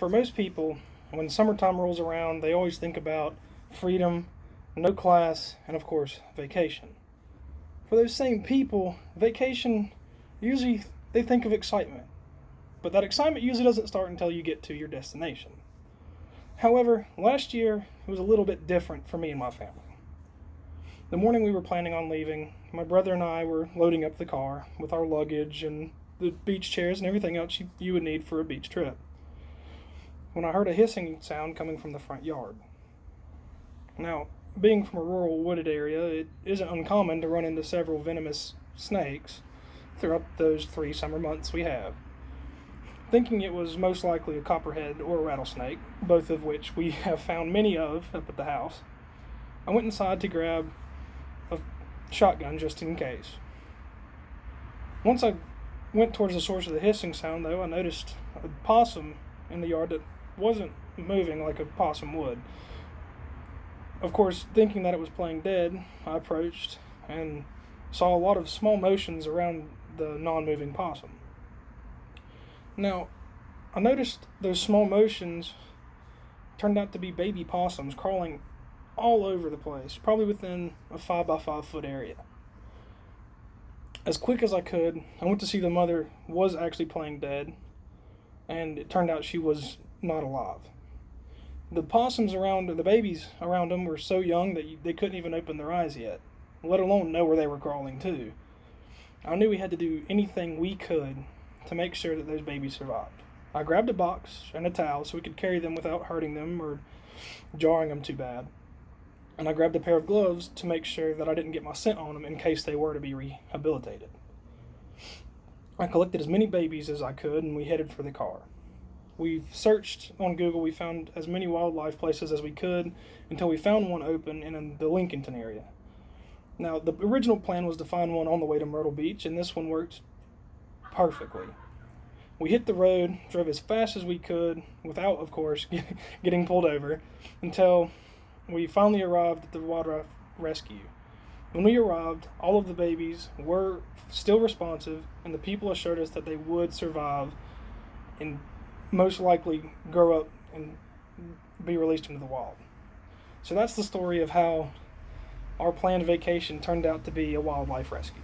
For most people, when summertime rolls around, they always think about freedom, no class, and of course, vacation. For those same people, vacation usually they think of excitement, but that excitement usually doesn't start until you get to your destination. However, last year it was a little bit different for me and my family. The morning we were planning on leaving, my brother and I were loading up the car with our luggage and the beach chairs and everything else you would need for a beach trip, when I heard a hissing sound coming from the front yard. Now, being from a rural wooded area, it isn't uncommon to run into several venomous snakes throughout those 3 summer months we have. Thinking it was most likely a copperhead or a rattlesnake, both of which we have found many of up at the house, I went inside to grab a shotgun just in case. Once I went towards the source of the hissing sound, though, I noticed a possum in the yard that wasn't moving like a possum would. Of course, thinking that it was playing dead, I approached and saw a lot of small motions around the non-moving possum. Now, I noticed those small motions turned out to be baby possums crawling all over the place, probably within a 5 by 5 foot area. As quick as I could, I went to see the mother was actually playing dead, and it turned out she was not alive. The possums around, the babies around them were so young that they couldn't even open their eyes yet, let alone know where they were crawling to. I knew we had to do anything we could to make sure that those babies survived. I grabbed a box and a towel so we could carry them without hurting them or jarring them too bad. And I grabbed a pair of gloves to make sure that I didn't get my scent on them in case they were to be rehabilitated. I collected as many babies as I could and we headed for the car. We searched on Google, we found as many wildlife places as we could until we found one open in the Lincolnton area. Now, the original plan was to find one on the way to Myrtle Beach, and this one worked perfectly. We hit the road, drove as fast as we could, without, of course, getting pulled over, until we finally arrived at the wildlife rescue. When we arrived, all of the babies were still responsive, and the people assured us that they would survive and most likely grow up and be released into the wild. So that's the story of how our planned vacation turned out to be a wildlife rescue.